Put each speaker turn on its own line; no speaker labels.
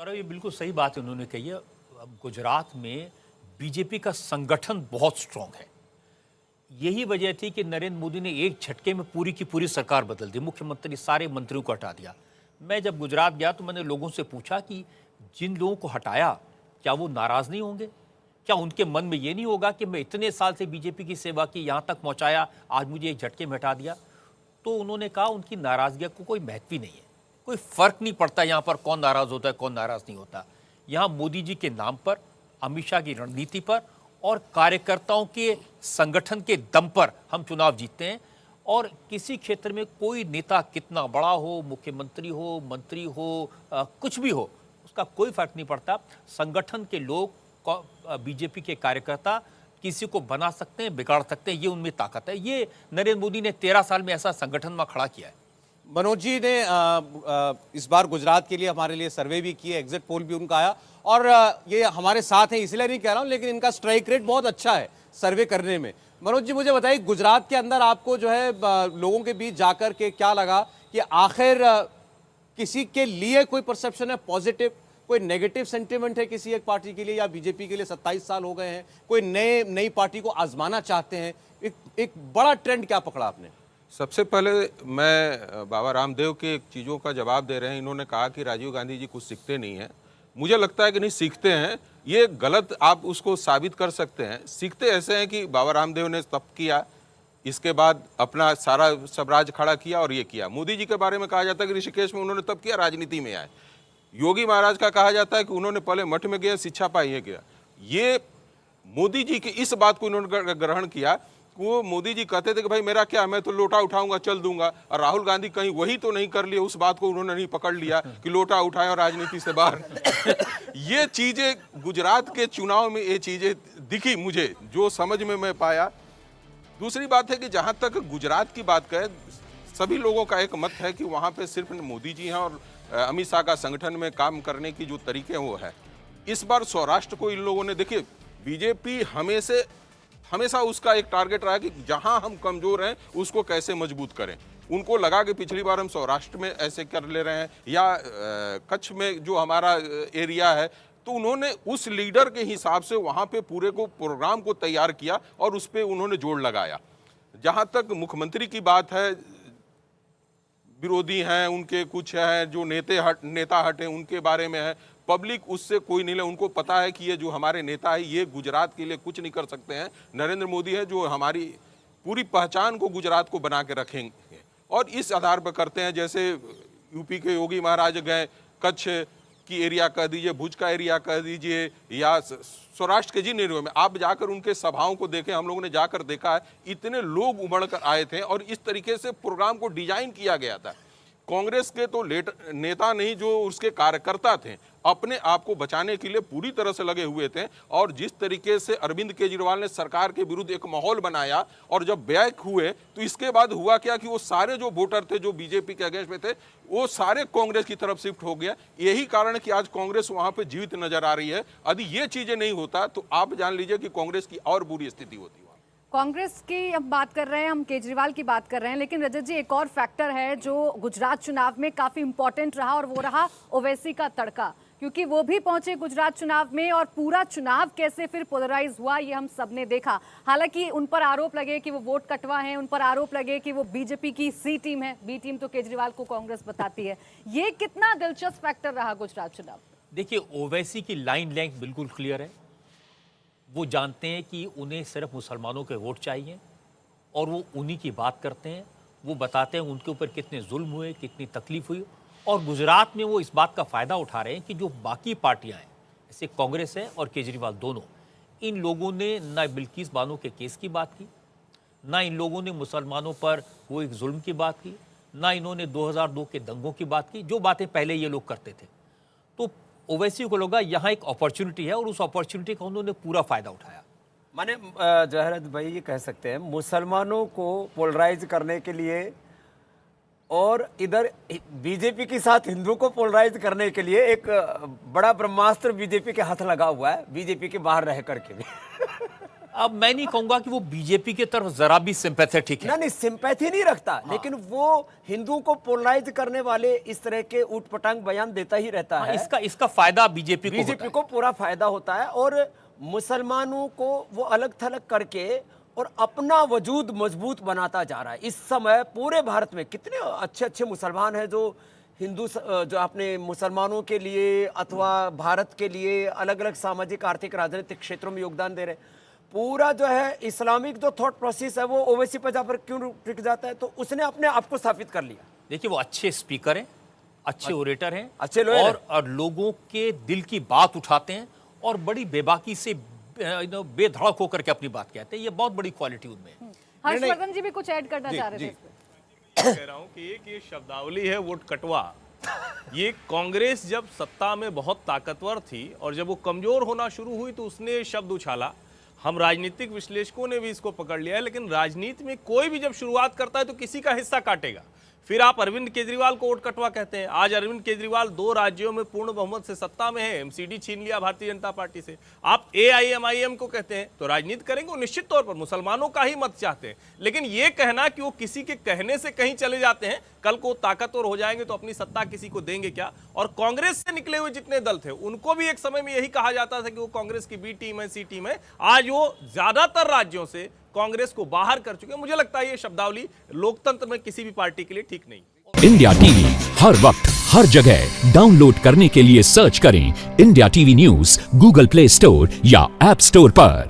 और ये बिल्कुल सही बात उन्होंने कही है। अब गुजरात में बीजेपी का संगठन बहुत स्ट्रांग है। यही वजह थी कि नरेंद्र मोदी ने एक झटके में पूरी की पूरी सरकार बदल दी, मुख्यमंत्री सारे मंत्रियों को हटा दिया। मैं जब गुजरात गया तो मैंने लोगों से पूछा कि जिन लोगों को हटाया क्या वो नाराज नहीं होंगे, क्या उनके मन में ये नहीं होगा कि मैं इतने साल से बीजेपी की सेवा की, यहाँ तक पहुँचाया, आज मुझे एक झटके में हटा दिया। तो उन्होंने कहा उनकी नाराजगी को कोई महत्व ही नहीं है, कोई फर्क नहीं पड़ता यहाँ पर कौन नाराज होता है कौन नाराज नहीं होता। यहाँ मोदी जी के नाम पर, अमित शाह की रणनीति पर और कार्यकर्ताओं के संगठन के दम पर हम चुनाव जीतते हैं। और किसी क्षेत्र में कोई नेता कितना बड़ा हो, मुख्यमंत्री हो, मंत्री हो, कुछ भी हो, उसका कोई फर्क नहीं पड़ता। संगठन के लोग, बीजेपी के कार्यकर्ता किसी को बना सकते हैं, बिगाड़ सकते हैं, ये उनमें ताकत है। ये नरेंद्र मोदी ने 13 साल में ऐसा संगठन में खड़ा किया है।
मनोज जी ने इस बार गुजरात के लिए हमारे लिए सर्वे भी किए, एग्जिट पोल भी उनका आया, और ये हमारे साथ हैं इसलिए नहीं कह रहा हूं, लेकिन इनका स्ट्राइक रेट बहुत अच्छा है सर्वे करने में। मनोज जी मुझे बताइए, गुजरात के अंदर आपको जो है लोगों के बीच जाकर के क्या लगा कि आखिर किसी के लिए कोई परसेप्शन है पॉजिटिव, कोई नेगेटिव सेंटिमेंट है किसी एक पार्टी के लिए, या बीजेपी के लिए 27 साल हो गए हैं, कोई नई पार्टी को आजमाना चाहते हैं, एक बड़ा ट्रेंड क्या पकड़ा आपने?
सबसे पहले मैं बाबा रामदेव के चीज़ों का जवाब दे रहे हैं। इन्होंने कहा कि राजीव गांधी जी कुछ सीखते नहीं हैं। मुझे लगता है कि नहीं सीखते हैं, ये गलत आप उसको साबित कर सकते हैं। सीखते ऐसे हैं कि बाबा रामदेव ने तप किया, इसके बाद अपना सारा स्वराज खड़ा किया और ये किया। मोदी जी के बारे में कहा जाता है कि ऋषिकेश में उन्होंने तप किया, राजनीति में आए। योगी महाराज का कहा जाता है कि उन्होंने पहले मठ में गए, शिक्षा पाई है किया। ये मोदी जी की इस बात को इन्होंने ग्रहण किया। वो मोदी जी कहते थे कि भाई मेरा क्या, मैं तो लोटा उठाऊंगा चल दूंगा, और राहुल गांधी कहीं वही तो नहीं कर लिए, उस बात को उन्होंने नहीं पकड़ लिया कि लोटा उठाए और राजनीति से बाहर। ये चीजें गुजरात के चुनाव में ये चीजें दिखी मुझे, जो समझ में मैं पाया। दूसरी बात है कि जहां तक गुजरात की बात करें, सभी लोगों का एक मत है कि वहां पे सिर्फ मोदी जी हैं और अमित शाह का संगठन में काम करने की जो तरीके वो है। इस बार सौराष्ट्र को इन लोगों ने, देखिए बीजेपी हमेशा उसका एक टारगेट रहा कि जहां हम कमजोर हैं उसको कैसे मजबूत करें। उनको लगा कि पिछली बार हम सौराष्ट्र में ऐसे कर ले रहे हैं, या कच्छ में जो हमारा एरिया है, तो उन्होंने उस लीडर के हिसाब से वहां पे पूरे को प्रोग्राम को तैयार किया और उस पर उन्होंने जोर लगाया। जहां तक मुख्यमंत्री की बात है, विरोधी हैं उनके, कुछ हैं जो नेता हटे उनके बारे में है, पब्लिक उससे कोई नहीं ले। उनको पता है कि ये जो हमारे नेता है ये गुजरात के लिए कुछ नहीं कर सकते हैं। नरेंद्र मोदी है जो हमारी पूरी पहचान को, गुजरात को बना के रखेंगे, और इस आधार पर करते हैं। जैसे यूपी के योगी महाराज गए, कच्छ की एरिया कह दीजिए, भुज का एरिया कह दीजिए, या सौराष्ट्र के जिन एरिया में आप जाकर उनके सभाओं को देखें, हम लोगों ने जाकर देखा है, इतने लोग उमड़ कर आए थे और इस तरीके से प्रोग्राम को डिजाइन किया गया था। कांग्रेस के तो नेता नहीं, जो उसके कार्यकर्ता थे अपने आप को बचाने के लिए पूरी तरह से लगे हुए थे। और जिस तरीके से अरविंद केजरीवाल ने सरकार के विरुद्ध एक माहौल बनाया, और जब बैक हुए तो इसके बाद हुआ क्या कि वो सारे जो वोटर थे जो बीजेपी के अगेंस्ट में थे, वो सारे कांग्रेस की तरफ शिफ्ट हो गया। यही कारण है कि आज कांग्रेस वहां पर जीवित नजर आ रही है। यदि ये चीजें नहीं होता तो आप जान लीजिए कि कांग्रेस की और बुरी स्थिति होती।
कांग्रेस की हम बात कर रहे हैं, हम केजरीवाल की बात कर रहे हैं, लेकिन रजत जी एक और फैक्टर है जो गुजरात चुनाव में काफी इंपॉर्टेंट रहा, और वो रहा ओवैसी का तड़का, क्योंकि वो भी पहुंचे गुजरात चुनाव में और पूरा चुनाव कैसे फिर पोलराइज हुआ ये हम सबने देखा। हालांकि उन पर आरोप लगे कि वो वोट कटवा हैं, उन पर आरोप लगे कि वो बीजेपी की सी टीम है, बी टीम तो केजरीवाल को कांग्रेस बताती है। ये कितना दिलचस्प फैक्टर रहा गुजरात चुनाव? देखिए,
ओवैसी की लाइन लेंथ बिल्कुल क्लियर है। वो जानते हैं कि उन्हें सिर्फ मुसलमानों के वोट चाहिए और वो उन्हीं की बात करते हैं। वो बताते हैं उनके ऊपर कितने जुल्म हुए, कितनी तकलीफ हुई, और गुजरात में वो इस बात का फ़ायदा उठा रहे हैं कि जो बाकी पार्टियां हैं, जैसे कांग्रेस है और केजरीवाल दोनों, इन लोगों ने ना बिल्किस बानो के केस की बात की, ना इन लोगों ने मुसलमानों पर वो एक जुल्म की बात की, ना इन्होंने 2002 के दंगों की बात की, जो बातें पहले ये लोग करते थे। तो ओवैसी को लगा यहाँ एक अपॉर्चुनिटी है और उस अपॉर्चुनिटी का उन्होंने पूरा फायदा उठाया।
माने जहरत भाई ये कह सकते हैं मुसलमानों को पोलराइज करने के लिए और इधर बीजेपी के साथ हिंदुओं को पोलराइज करने के लिए एक बड़ा ब्रह्मास्त्र बीजेपी के हाथ लगा हुआ है, बीजेपी के बाहर रह करके भी।
अब मैं नहीं कहूंगा कि वो बीजेपी की तरफ जरा भी सिंपैथेटिक है।
नहीं, सिंपैथी नहीं रखता, लेकिन वो हिंदुओं को पोलराइज करने वाले इस तरह के ऊटपटांग बयान देता ही रहता है।
इसका फायदा बीजेपी
को पूरा फायदा होता है, और मुसलमानों को वो अलग थलग करके और अपना वजूद मजबूत बनाता जा रहा है। इस समय पूरे भारत में कितने अच्छे अच्छे मुसलमान हैं जो जो अपने मुसलमानों के लिए अथवा भारत के लिए अलग अलग सामाजिक, आर्थिक, राजनीतिक क्षेत्रों में योगदान दे रहे हैं। पूरा जो है इस्लामिक जो थॉट प्रोसेस है वो ओवैसी पर जाकर क्यों टिक जाता है? तो उसने अपने आप को स्थापित कर लिया।
देखिए, वो अच्छे स्पीकर हैं, अच्छे ओरेटर हैं,
अच्छे लॉयर
और लोगों के दिल की बात उठाते हैं और बड़ी बेबाकी से बेधड़क होकर के अपनी बात कहते हैं। ये बहुत बड़ी क्वालिटी उनमें है।
हर्षवर्धन जी भी कुछ ऐड करना चाह रहे थे इस पे।
कह रहा हूं कि एक ये शब्दावली है वोट कटवा। ये कांग्रेस जब सत्ता में बहुत ताकतवर थी और जब वो कमजोर होना शुरू हुई तो उसने ये शब्द उछाला। हम राजनीतिक विश्लेषकों ने भी इसको पकड़ लिया है, लेकिन राजनीति में कोई भी जब शुरुआत करता है तो किसी का हिस्सा काटेगा। फिर आप अरविंद केजरीवाल को वोट कटवा कहते हैं। आज अरविंद केजरीवाल 2 राज्यों में पूर्ण बहुमत से सत्ता में है, एमसीडी छीन लिया भारतीय जनता पार्टी से। आप एआईएमआईएम को कहते हैं तो राजनीति करेंगे, वो निश्चित तौर पर मुसलमानों का ही मत चाहते हैं। लेकिन ये कहना कि वो किसी के कहने से कहीं चले जाते हैं, कल को ताकतवर हो जाएंगे तो अपनी सत्ता किसी को देंगे क्या? और कांग्रेस से निकले हुए जितने दल थे उनको भी एक समय में यही कहा जाता था कि वो कांग्रेस की बी टीम है, सी टीम है। आज वो ज्यादातर राज्यों से कांग्रेस को बाहर कर चुके हैं। मुझे लगता है ये शब्दावली लोकतंत्र में किसी भी पार्टी के लिए ठीक नहीं।
इंडिया टीवी हर वक्त हर जगह डाउनलोड करने के लिए सर्च करें India TV news Google play store या ऐप स्टोर पर।